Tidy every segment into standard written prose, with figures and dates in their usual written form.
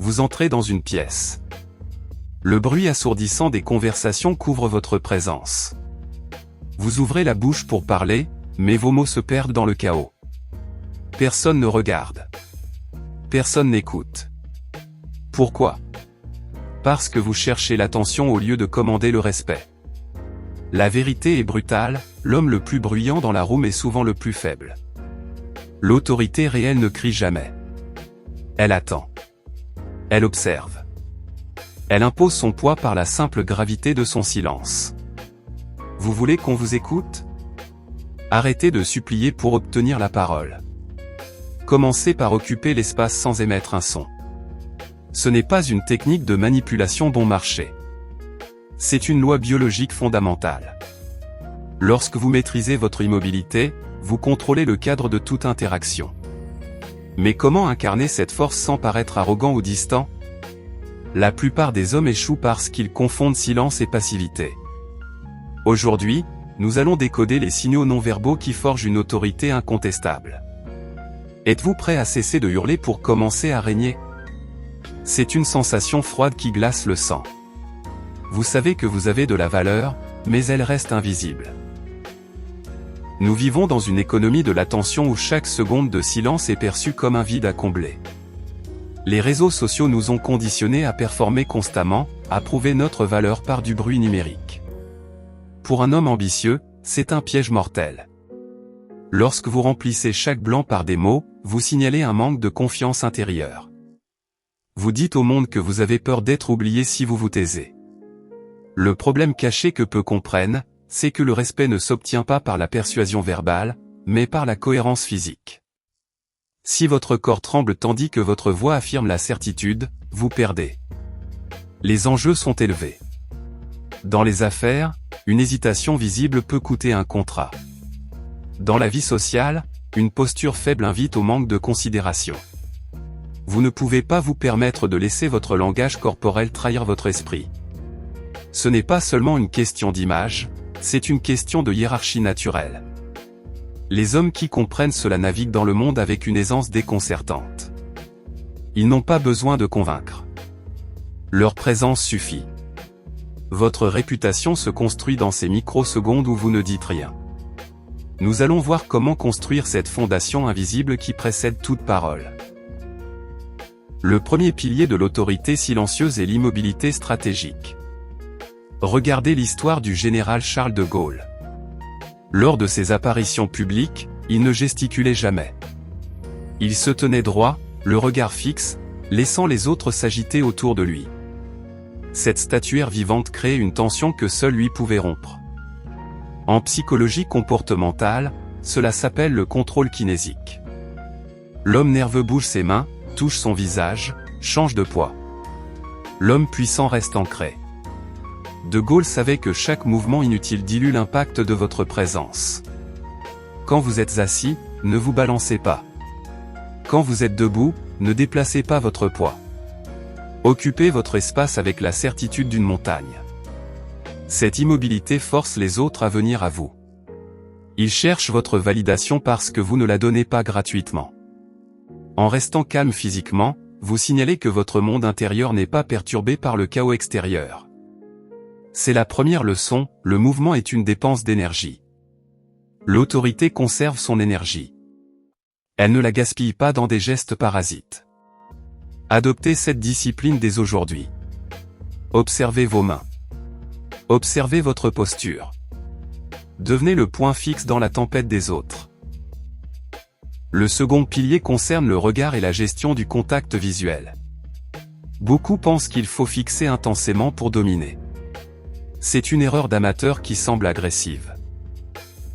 Vous entrez dans une pièce. Le bruit assourdissant des conversations couvre votre présence. Vous ouvrez la bouche pour parler, mais vos mots se perdent dans le chaos. Personne ne regarde. Personne n'écoute. Pourquoi? Parce que vous cherchez l'attention au lieu de commander le respect. La vérité est brutale, l'homme le plus bruyant dans la room est souvent le plus faible. L'autorité réelle ne crie jamais. Elle attend. Elle observe. Elle impose son poids par la simple gravité de son silence. Vous voulez qu'on vous écoute? Arrêtez de supplier pour obtenir la parole. Commencez par occuper l'espace sans émettre un son. Ce n'est pas une technique de manipulation bon marché. C'est une loi biologique fondamentale. Lorsque vous maîtrisez votre immobilité, vous contrôlez le cadre de toute interaction. Mais comment incarner cette force sans paraître arrogant ou distant? La plupart des hommes échouent parce qu'ils confondent silence et passivité. Aujourd'hui, nous allons décoder les signaux non-verbaux qui forgent une autorité incontestable. Êtes-vous prêt à cesser de hurler pour commencer à régner? C'est une sensation froide qui glace le sang. Vous savez que vous avez de la valeur, mais elle reste invisible. Nous vivons dans une économie de l'attention où chaque seconde de silence est perçue comme un vide à combler. Les réseaux sociaux nous ont conditionnés à performer constamment, à prouver notre valeur par du bruit numérique. Pour un homme ambitieux, c'est un piège mortel. Lorsque vous remplissez chaque blanc par des mots, vous signalez un manque de confiance intérieure. Vous dites au monde que vous avez peur d'être oublié si vous vous taisez. Le problème caché que peu comprennent, c'est que le respect ne s'obtient pas par la persuasion verbale, mais par la cohérence physique. Si votre corps tremble tandis que votre voix affirme la certitude, vous perdez. Les enjeux sont élevés. Dans les affaires, une hésitation visible peut coûter un contrat. Dans la vie sociale, une posture faible invite au manque de considération. Vous ne pouvez pas vous permettre de laisser votre langage corporel trahir votre esprit. Ce n'est pas seulement une question d'image, c'est une question de hiérarchie naturelle. Les hommes qui comprennent cela naviguent dans le monde avec une aisance déconcertante. Ils n'ont pas besoin de convaincre. Leur présence suffit. Votre réputation se construit dans ces microsecondes où vous ne dites rien. Nous allons voir comment construire cette fondation invisible qui précède toute parole. Le premier pilier de l'autorité silencieuse est l'immobilité stratégique. Regardez l'histoire du général Charles de Gaulle. Lors de ses apparitions publiques, il ne gesticulait jamais. Il se tenait droit, le regard fixe, laissant les autres s'agiter autour de lui. Cette statuaire vivante créait une tension que seul lui pouvait rompre. En psychologie comportementale, cela s'appelle le contrôle kinésique. L'homme nerveux bouge ses mains, touche son visage, change de poids. L'homme puissant reste ancré. De Gaulle savait que chaque mouvement inutile dilue l'impact de votre présence. Quand vous êtes assis, ne vous balancez pas. Quand vous êtes debout, ne déplacez pas votre poids. Occupez votre espace avec la certitude d'une montagne. Cette immobilité force les autres à venir à vous. Ils cherchent votre validation parce que vous ne la donnez pas gratuitement. En restant calme physiquement, vous signalez que votre monde intérieur n'est pas perturbé par le chaos extérieur. C'est la première leçon, le mouvement est une dépense d'énergie. L'autorité conserve son énergie. Elle ne la gaspille pas dans des gestes parasites. Adoptez cette discipline dès aujourd'hui. Observez vos mains. Observez votre posture. Devenez le point fixe dans la tempête des autres. Le second pilier concerne le regard et la gestion du contact visuel. Beaucoup pensent qu'il faut fixer intensément pour dominer. C'est une erreur d'amateur qui semble agressive.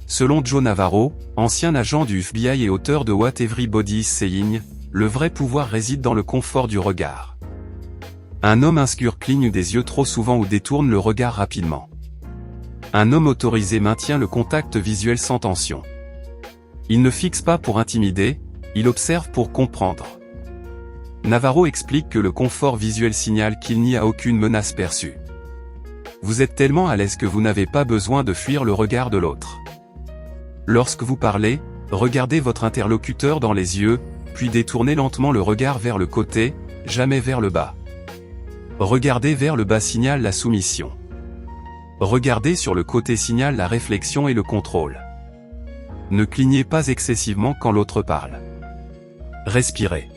Selon Joe Navarro, ancien agent du FBI et auteur de What Everybody is Saying, le vrai pouvoir réside dans le confort du regard. Un homme insécure cligne des yeux trop souvent ou détourne le regard rapidement. Un homme autorisé maintient le contact visuel sans tension. Il ne fixe pas pour intimider, il observe pour comprendre. Navarro explique que le confort visuel signale qu'il n'y a aucune menace perçue. Vous êtes tellement à l'aise que vous n'avez pas besoin de fuir le regard de l'autre. Lorsque vous parlez, regardez votre interlocuteur dans les yeux, puis détournez lentement le regard vers le côté, jamais vers le bas. Regarder vers le bas signale la soumission. Regarder sur le côté signale la réflexion et le contrôle. Ne clignez pas excessivement quand l'autre parle. Respirez.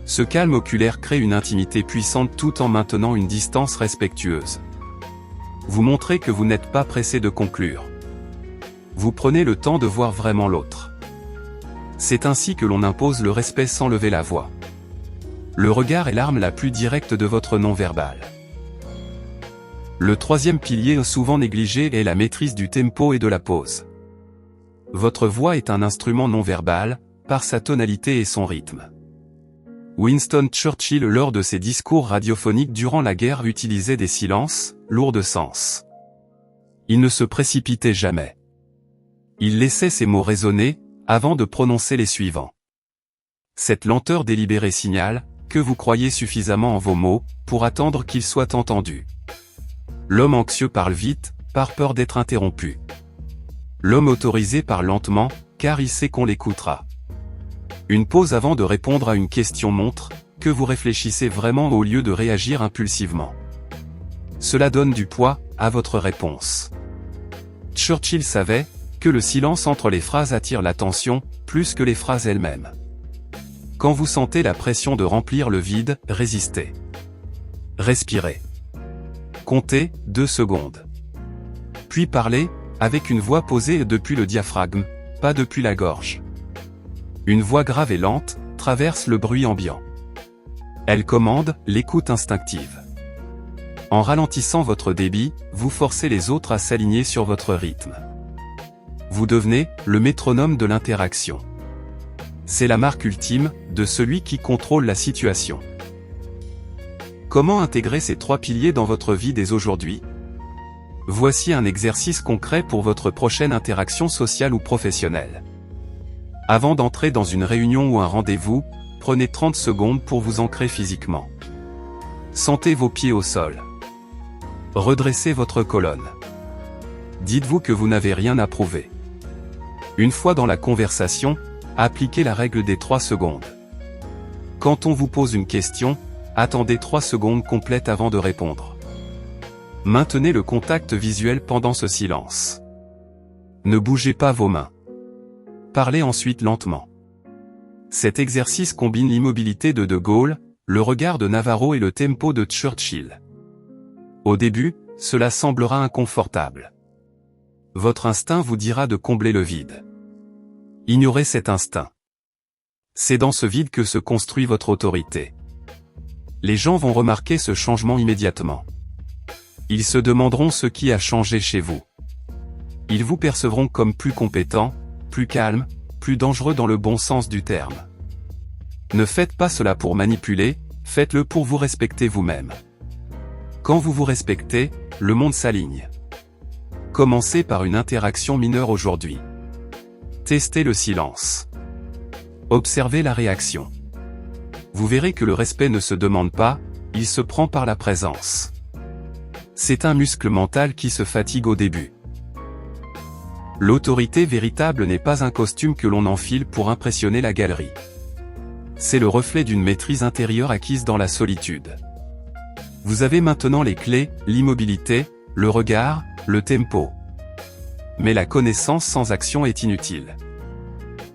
Ce calme oculaire crée une intimité puissante tout en maintenant une distance respectueuse. Vous montrez que vous n'êtes pas pressé de conclure. Vous prenez le temps de voir vraiment l'autre. C'est ainsi que l'on impose le respect sans lever la voix. Le regard est l'arme la plus directe de votre non-verbal. Le troisième pilier souvent négligé est la maîtrise du tempo et de la pause. Votre voix est un instrument non-verbal, par sa tonalité et son rythme. Winston Churchill lors de ses discours radiophoniques durant la guerre utilisait des silences, lourds de sens. Il ne se précipitait jamais. Il laissait ses mots résonner, avant de prononcer les suivants. Cette lenteur délibérée signale que vous croyez suffisamment en vos mots, pour attendre qu'ils soient entendus. L'homme anxieux parle vite, par peur d'être interrompu. L'homme autorisé parle lentement, car il sait qu'on l'écoutera. Une pause avant de répondre à une question montre que vous réfléchissez vraiment au lieu de réagir impulsivement. Cela donne du poids à votre réponse. Churchill savait que le silence entre les phrases attire l'attention, plus que les phrases elles-mêmes. Quand vous sentez la pression de remplir le vide, résistez. Respirez. Comptez 2 secondes. Puis parlez, avec une voix posée depuis le diaphragme, pas depuis la gorge. Une voix grave et lente traverse le bruit ambiant. Elle commande l'écoute instinctive. En ralentissant votre débit, vous forcez les autres à s'aligner sur votre rythme. Vous devenez le métronome de l'interaction. C'est la marque ultime de celui qui contrôle la situation. Comment intégrer ces 3 piliers dans votre vie dès aujourd'hui? Voici un exercice concret pour votre prochaine interaction sociale ou professionnelle. Avant d'entrer dans une réunion ou un rendez-vous, prenez 30 secondes pour vous ancrer physiquement. Sentez vos pieds au sol. Redressez votre colonne. Dites-vous que vous n'avez rien à prouver. Une fois dans la conversation, appliquez la règle des 3 secondes. Quand on vous pose une question, attendez 3 secondes complètes avant de répondre. Maintenez le contact visuel pendant ce silence. Ne bougez pas vos mains. Parlez ensuite lentement. Cet exercice combine l'immobilité de De Gaulle, le regard de Navarro et le tempo de Churchill. Au début, cela semblera inconfortable. Votre instinct vous dira de combler le vide. Ignorez cet instinct. C'est dans ce vide que se construit votre autorité. Les gens vont remarquer ce changement immédiatement. Ils se demanderont ce qui a changé chez vous. Ils vous percevront comme plus compétent, plus calme, plus dangereux dans le bon sens du terme. Ne faites pas cela pour manipuler, faites-le pour vous respecter vous-même. Quand vous vous respectez, le monde s'aligne. Commencez par une interaction mineure aujourd'hui. Testez le silence. Observez la réaction. Vous verrez que le respect ne se demande pas, il se prend par la présence. C'est un muscle mental qui se fatigue au début. L'autorité véritable n'est pas un costume que l'on enfile pour impressionner la galerie. C'est le reflet d'une maîtrise intérieure acquise dans la solitude. Vous avez maintenant les clés, l'immobilité, le regard, le tempo. Mais la connaissance sans action est inutile.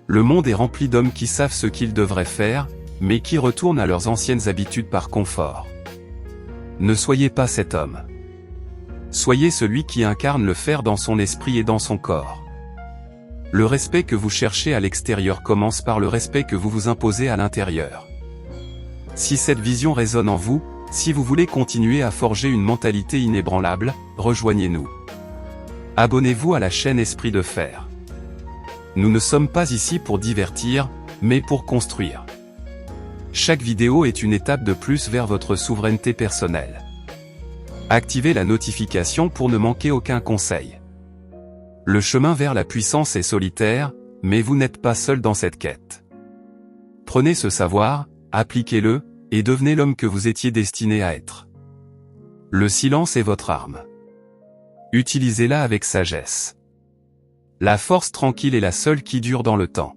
Le monde est rempli d'hommes qui savent ce qu'ils devraient faire, mais qui retournent à leurs anciennes habitudes par confort. Ne soyez pas cet homme. Soyez celui qui incarne le faire dans son esprit et dans son corps. Le respect que vous cherchez à l'extérieur commence par le respect que vous vous imposez à l'intérieur. Si cette vision résonne en vous, si vous voulez continuer à forger une mentalité inébranlable, rejoignez-nous. Abonnez-vous à la chaîne Esprit de Fer. Nous ne sommes pas ici pour divertir, mais pour construire. Chaque vidéo est une étape de plus vers votre souveraineté personnelle. Activez la notification pour ne manquer aucun conseil. Le chemin vers la puissance est solitaire, mais vous n'êtes pas seul dans cette quête. Prenez ce savoir, appliquez-le, et devenez l'homme que vous étiez destiné à être. Le silence est votre arme. Utilisez-la avec sagesse. La force tranquille est la seule qui dure dans le temps.